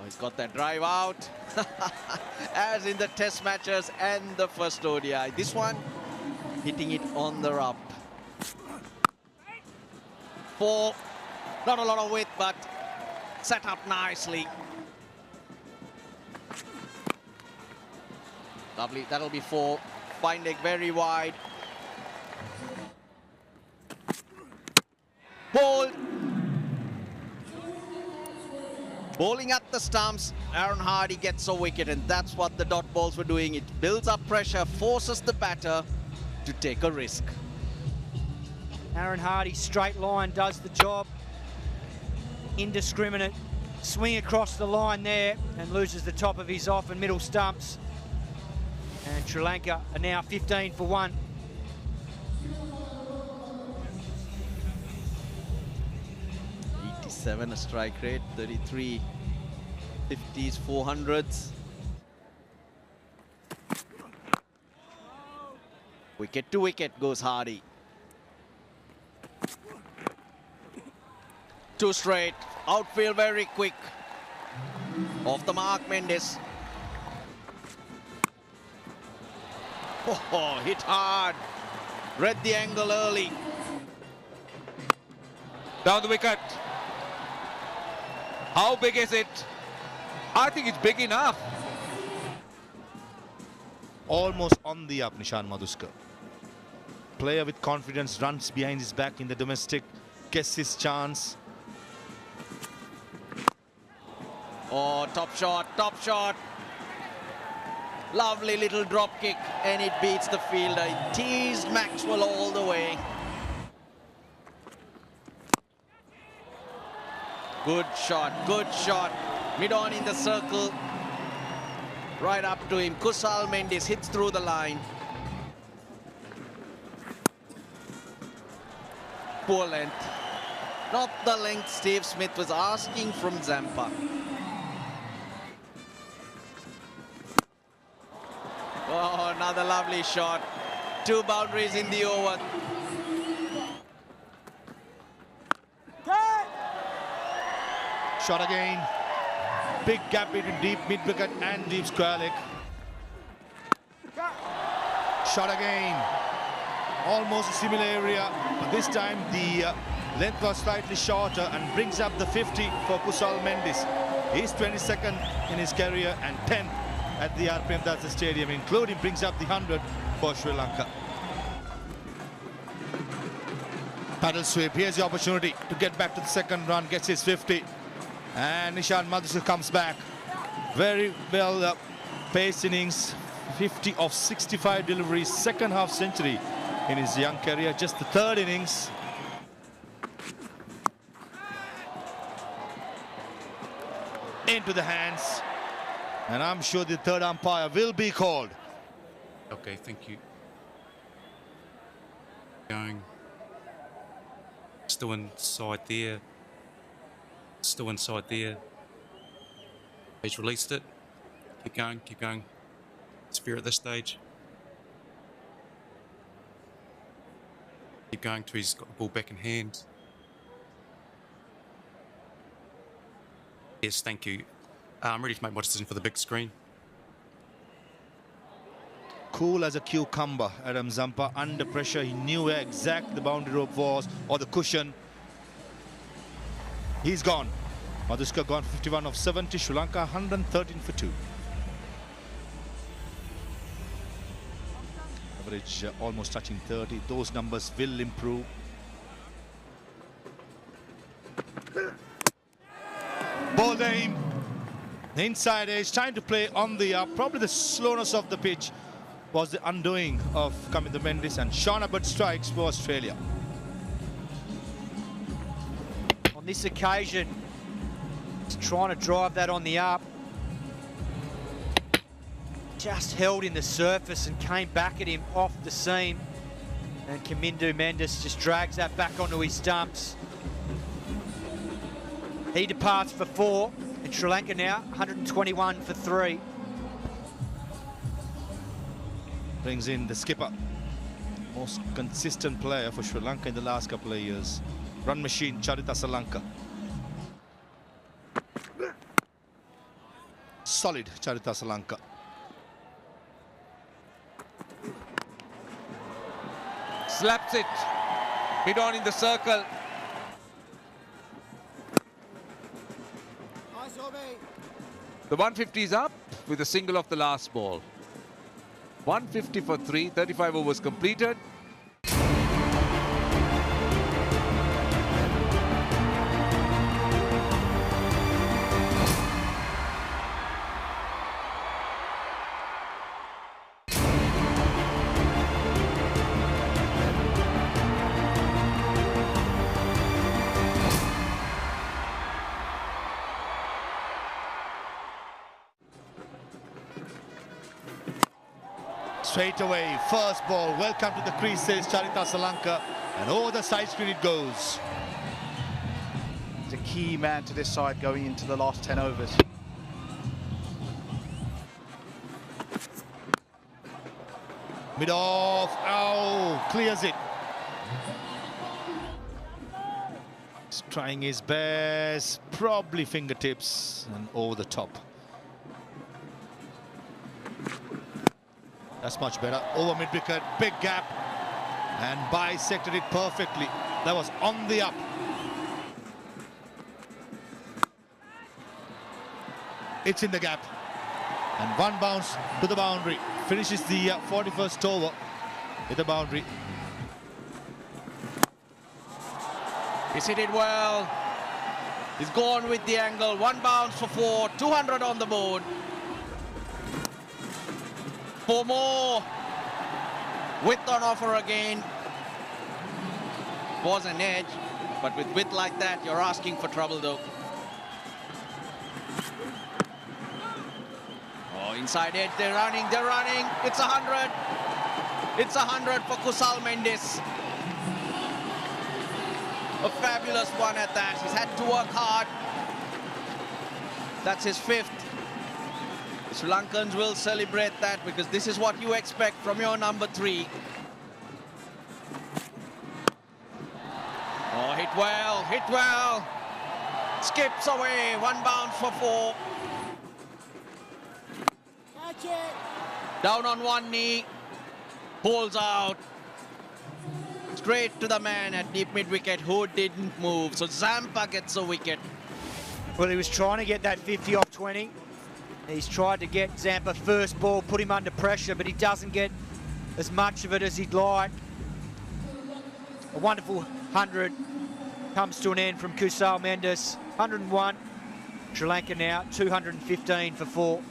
He's got that drive out, as in the test matches and the first ODI. This one, hitting it on the up. 4, not a lot of width, but set up nicely. Lovely, that'll be 4. Fine leg very wide. Ball. Bowling at the stumps, Aaron Hardy gets a wicket, and that's what the dot balls were doing. It builds up pressure, forces the batter to take a risk. Aaron Hardy, straight line, does the job. Indiscriminate swing across the line there and loses the top of his off and middle stumps. And Sri Lanka are now 15 for 1. A strike rate, 33 50s, 400s. Wicket to wicket goes Hardy. 2 straight, outfield very quick. Off the mark, Mendes. Oh, hit hard. Read the angle early. Down the wicket. How big is it? I think it's big enough. Almost on the up, Nishan Madhuskar. Player with confidence, runs behind his back in the domestic, gets his chance. Oh, top shot, top shot. Lovely little drop kick, and it beats the fielder. It teased Maxwell all the way. Good shot, good shot. Mid-on in the circle. Right up to him. Kusal Mendes hits through the line. Poor length. Not the length Steve Smith was asking from Zampa. Oh, another lovely shot. 2 boundaries in the over. Shot again. Big gap between deep mid-wicket and deep square leg. Shot again. Almost a similar area, but this time the length was slightly shorter and brings up the 50 for Kusal Mendes. He's 22nd in his career and 10th at the RPM Dasa Stadium, including brings up the 100 for Sri Lanka. Paddle sweep. Here's the opportunity to get back to the second run, gets his 50. And Nishan Madhuskar comes back. Very well paced innings. 50 of 65 deliveries. Second half century in his young career. Just the 3rd innings. Into the hands. And I'm sure the 3rd umpire will be called. Okay, thank you. Going. Still inside there. Still inside there. He's released it. Keep going, keep going. It's fair at this stage. Keep going till he's got the ball back in hand. Yes, thank you. I'm ready to make my decision for the big screen. Cool as a cucumber, Adam Zampa. Under pressure, he knew where exactly the boundary rope was, or the cushion. He's gone. Madhuskar gone 51 of 70. Sri Lanka 113 for 2. Average almost touching 30. Those numbers will improve. Ball aim. The inside edge, trying to play on the up. Probably the slowness of the pitch was the undoing of Kamindu Mendes, and Sean Abbott strikes for Australia. On this occasion, he's trying to drive that on the up. Just held in the surface and came back at him off the seam. And Kamindu Mendes just drags that back onto his stumps. He departs for 4, and Sri Lanka now 121 for 3. Brings in the skipper. Most consistent player for Sri Lanka in the last couple of years. Run machine, Charita Salanka. solid, Charita Srilanka. Slaps it. Hit on in the circle. The 150 is up with a single off the last ball. 150 for 3, 35 overs completed. Straight away, first ball, welcome to the creases, Charita Srilanka, and over the side screen it goes. He's a key man to this side going into the last 10 overs. Mid-off, oh, clears it. He's trying his best, probably fingertips and over the top. That's much better. Over mid-wicket, big gap, and bisected it perfectly. That was on the up. It's in the gap. And one bounce to the boundary. Finishes the 41st over with the boundary. He's hit it well. He's gone with the angle. One bounce for 4, 200 on the board. 4 more. Width on offer again. Was an edge, but with width like that, you're asking for trouble though. Oh, inside edge, they're running. It's 100. It's 100 for Kusal Mendis. A fabulous one at that. He's had to work hard. That's his 5th. The Sri Lankans will celebrate that because this is what you expect from your number 3. Oh, hit well. Skips away, 1 bounce for 4. Catch it. Down on one knee, pulls out. Straight to the man at deep mid-wicket who didn't move. So Zampa gets a wicket. Well, he was trying to get that 50 off 20. He's tried to get Zampa first ball, put him under pressure, but he doesn't get as much of it as he'd like. A wonderful 100 comes to an end from Kusal Mendis. 101. Sri Lanka now 215 for 4.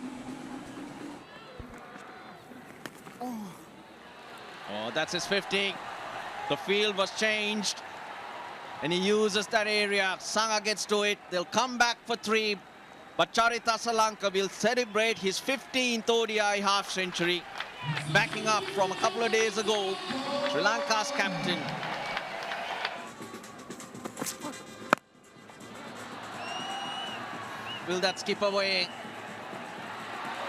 Oh, that's his 50. The field was changed, and he uses that area. Sangha gets to it. They'll come back for 3. But Charita Srilanka will celebrate his 15th ODI half-century, backing up from a couple of days ago, Sri Lanka's captain. Will that skip away?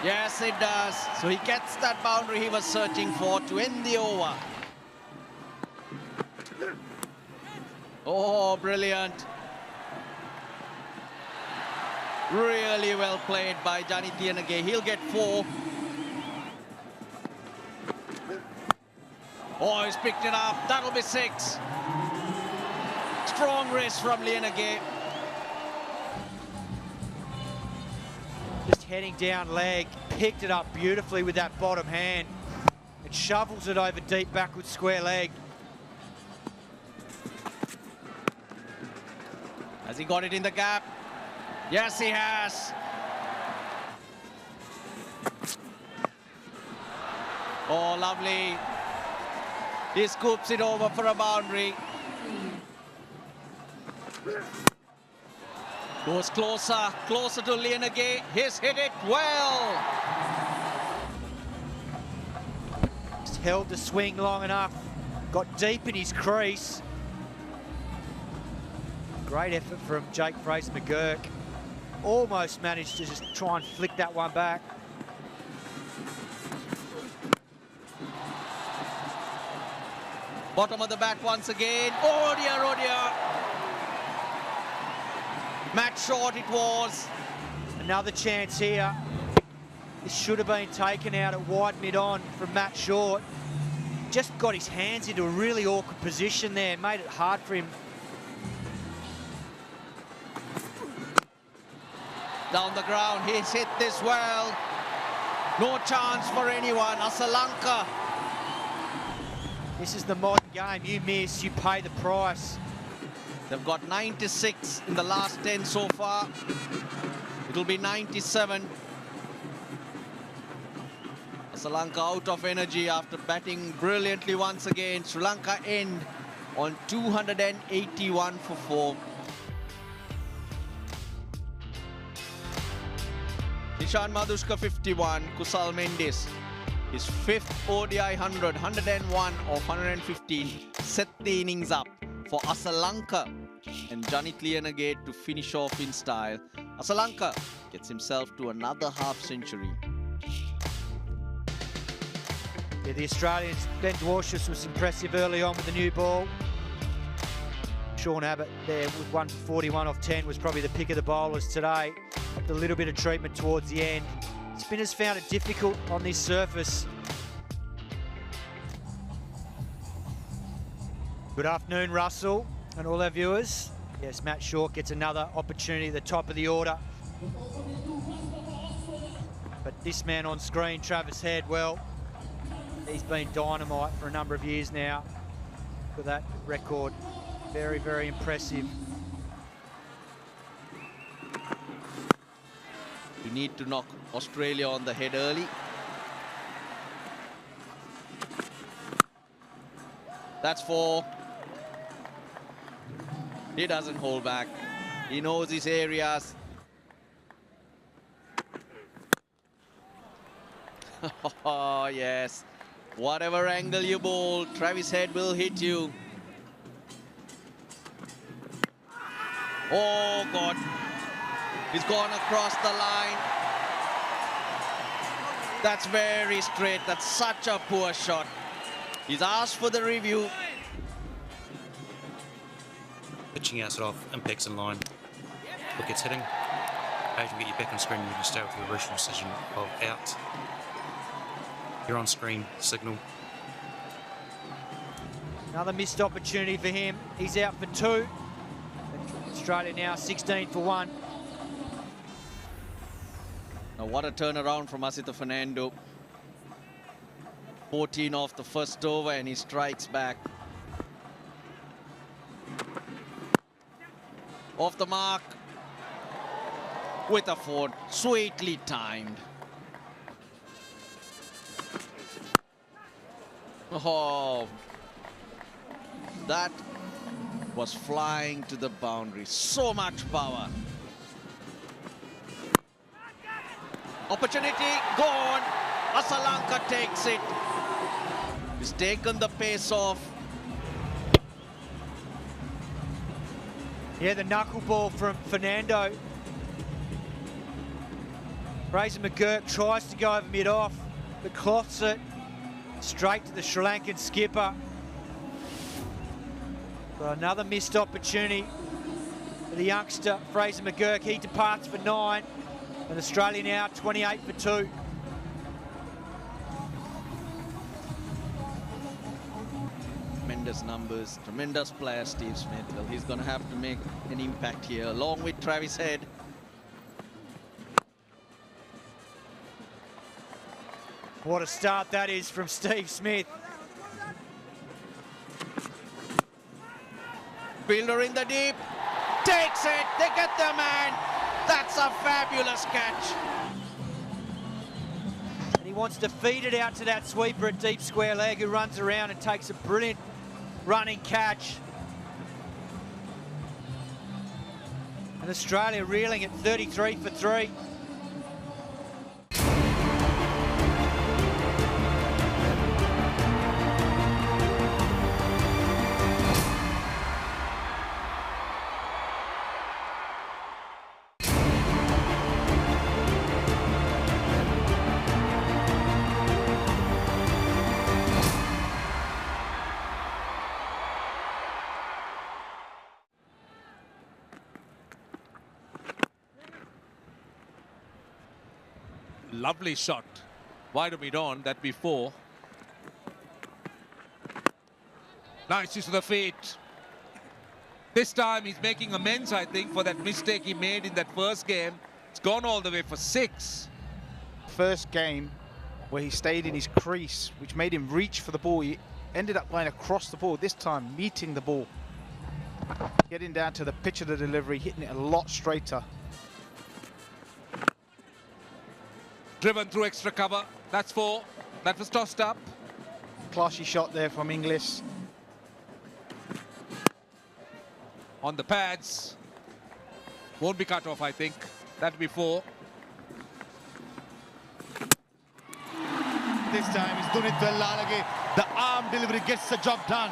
Yes, it does. So he gets that boundary he was searching for to end the over. Oh, brilliant. Really well played by Johnny Tianage. He'll get 4. Oh, he's picked it up. That'll be 6. Strong wrist from Lianage. Just heading down leg, picked it up beautifully with that bottom hand. It shovels it over deep backwards square leg. Has he got it in the gap? Yes, he has. Oh, lovely. He scoops it over for a boundary. Goes closer to Lianage. He's hit it well. Just held the swing long enough. Got deep in his crease. Great effort from Jake Fraser-McGurk. Almost managed to just try and flick that one back. Bottom of the bat once again. Oh dear, oh dear. Match short it was. Another chance here. This should have been taken out at wide mid-on from Matt Short. Just got his hands into a really awkward position there, made it hard for him. Down the ground, he's hit this well. No chance for anyone. Srilanka. This is the modern game. You miss, you pay the price. They've got 96 in the last 10 so far. It'll be 97. Sri Lanka out of energy after batting brilliantly once again. Sri Lanka end on 281 for 4. Nishan Madhushka 51, Kusal Mendis, his 5th ODI 100, 101 of 115, set the innings up for Sri Lanka and Janit Lianagate to finish off in style. Sri Lanka gets himself to another half century. Yeah, the Australians, Ben Dwarshuis was impressive early on with the new ball. Sean Abbott there with 1 for 41 off 10 was probably the pick of the bowlers today. A little bit of treatment towards the end. Spinners found it difficult on this surface. Good afternoon, Russell, and all our viewers. Yes, Matt Short gets another opportunity at the top of the order. But this man on screen, Travis Head, well, he's been dynamite for a number of years now. Look at that record. Very, very impressive. You need to knock Australia on the head early. That's 4. He doesn't hold back. He knows his areas. Oh, yes. Whatever angle you bowl, Travis Head will hit you. Oh, God. He's gone across the line. That's very straight. That's such a poor shot. He's asked for the review. Pitching outside off, impacts in line. Look, it's hitting. Page will get you back on screen. You can stay with your original decision of out. You're on screen, signal. Another missed opportunity for him. He's out for 2. Australia now 16 for 1. Now what a turnaround from Asita Fernando. 14 off the first over and he strikes back. Off the mark with a 4, sweetly timed. Oh, that was flying to the boundary. So much power. Opportunity gone. Sri Lanka takes it. He's taken the pace off. Yeah, the knuckleball from Fernando. Fraser McGurk tries to go over mid-off, but cloths it straight to the Sri Lankan skipper. So another missed opportunity for the youngster, Fraser McGurk. He departs for 9, and Australia now 28 for 2. Tremendous numbers, tremendous player, Steve Smith. Well, he's going to have to make an impact here, along with Travis Head. What a start that is from Steve Smith. Fielder in the deep, takes it, they get their man. That's a fabulous catch. And he wants to feed it out to that sweeper at deep square leg who runs around and takes a brilliant running catch. And Australia reeling at 33 for 3. Lovely shot. Wide of mid-on, that'd be 4. Nice use of the feet. This time he's making amends, I think, for that mistake he made in that first game. It's gone all the way for 6. First game where he stayed in his crease, which made him reach for the ball. He ended up going across the ball, this time meeting the ball. Getting down to the pitch of the delivery, hitting it a lot straighter. Driven through extra cover. That's 4. That was tossed up. Classy shot there from Inglis. On the pads. Won't be cut off, I think. That'll be 4. This time it's Dunit Vellalage. The arm delivery gets the job done.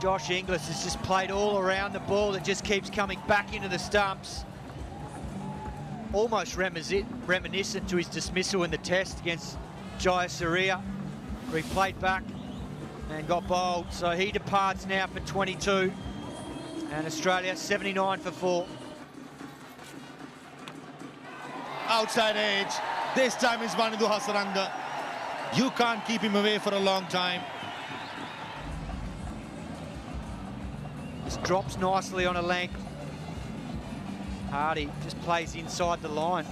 Josh Inglis has just played all around the ball that just keeps coming back into the stumps. Almost reminiscent to his dismissal in the test against Jayasuriya, where he played back and got bowled. So he departs now for 22. And Australia 79 for 4. Outside edge. This time is Vanidhu Hasaranga. You can't keep him away for a long time. Just drops nicely on a length. Hardy just plays inside the line.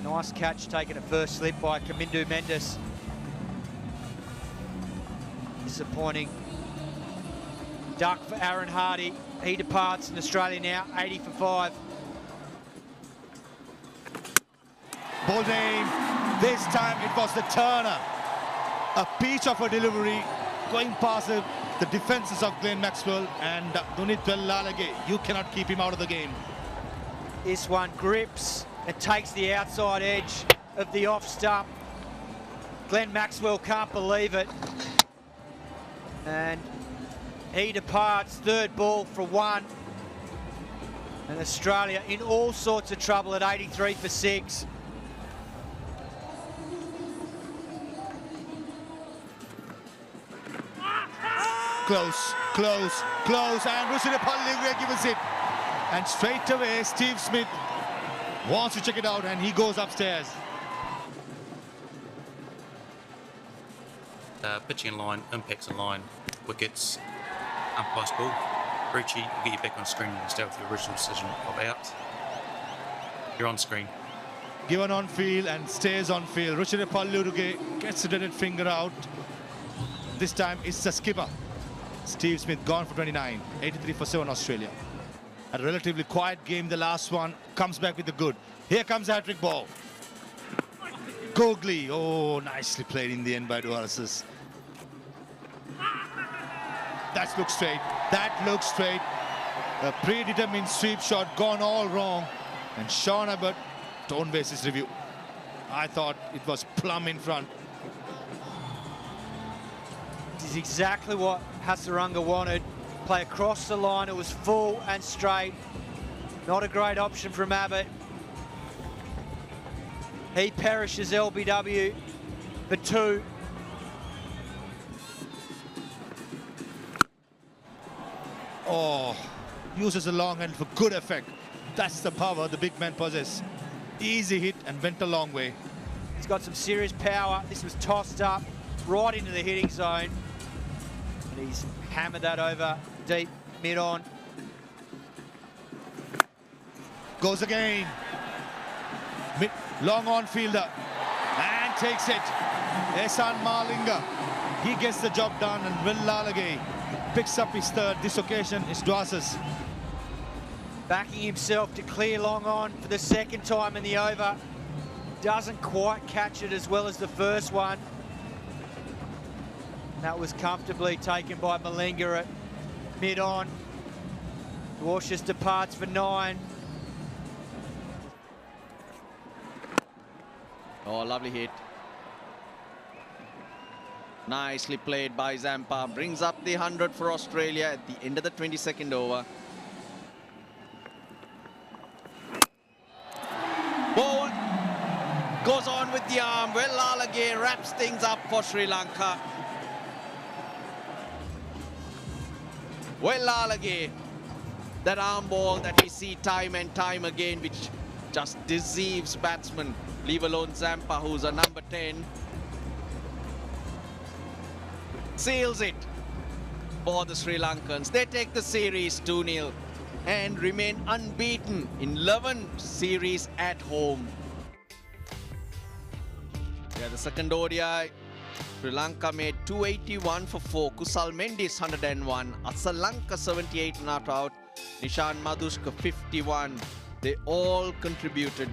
Nice catch taken at first slip by Kamindu Mendes. Disappointing duck for Aaron Hardy. He departs in Australia now, 80 for 5. Ball name. This time it was the Turner. A peach of a delivery going past the defenses of Glenn Maxwell and Dunit Vellalage. You cannot keep him out of the game. This one grips and takes the outside edge of the off stump. Glenn Maxwell can't believe it. And he departs, third ball for 1. And Australia in all sorts of trouble at 83 for 6. Close, close, close, and Rushirapalli gives it. And straight away, Steve Smith wants to check it out, and he goes upstairs. Pitching in line, impacts in line, wickets, umpire's ball. Richie will get you back on screen and stay with the original decision of out. You're on screen. Given on field and stays on field. Rushirapalli gets the dead finger out. This time it's the skipper. Steve Smith gone for 29, 83 for 7 Australia. A relatively quiet game, the last one, comes back with the good. Here comes the hat-trick ball. Gogli, oh, nicely played in the end by Duarez. That looks straight, that looks straight. A predetermined sweep shot gone all wrong. And Sean Abbott don't waste his review. I thought it was plumb in front. This is exactly what Hasaranga wanted. Play across the line, it was full and straight. Not a great option from Abbott. He perishes LBW for 2. Oh, uses a long hand for good effect. That's the power the big man possess. Easy hit and went a long way. He's got some serious power. This was tossed up right into the hitting zone. And he's hammered that over deep, mid-on. Goes again. Long on fielder. And takes it. Ehsan Malinga. He gets the job done, and Vellalage picks up his third. This occasion is Dwasis. Backing himself to clear long on for the second time in the over. Doesn't quite catch it as well as the first one. That was comfortably taken by Malinga at mid-on. Dwasis departs for 9. Oh, lovely hit. Nicely played by Zampa. Brings up the 100 for Australia at the end of the 22nd over. Ball goes on with the arm. Vellalage wraps things up for Sri Lanka. Vellalage That arm ball that we see time and time again, which just deceives batsmen, leave alone Zampa, who's a number 10. Seals it for the Sri Lankans. They take the series 2-0 and remain unbeaten in 11 series at home. Yeah, the second ODI, Sri Lanka made 281 for 4. Kusal Mendis 101. Asalanka 78 not out. Nishan Madhushka 51. They all contributed.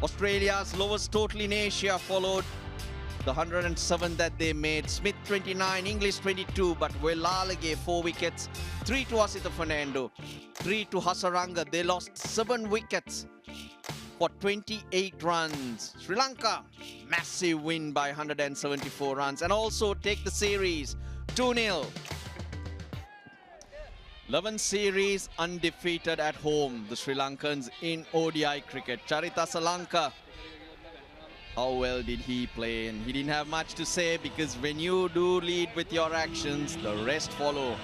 Australia's lowest total in Asia followed the 107 that they made. Smith 29, English 22, but Velalage 4 wickets. 3 to Asitha Fernando, 3 to Hasaranga. They lost 7 wickets for 28 runs. Sri Lanka, massive win by 174 runs and also take the series 2-0. 11 series undefeated at home, the Sri Lankans in ODI cricket. Charita Salanka, how well did he play? And he didn't have much to say, because when you do lead with your actions, the rest follow.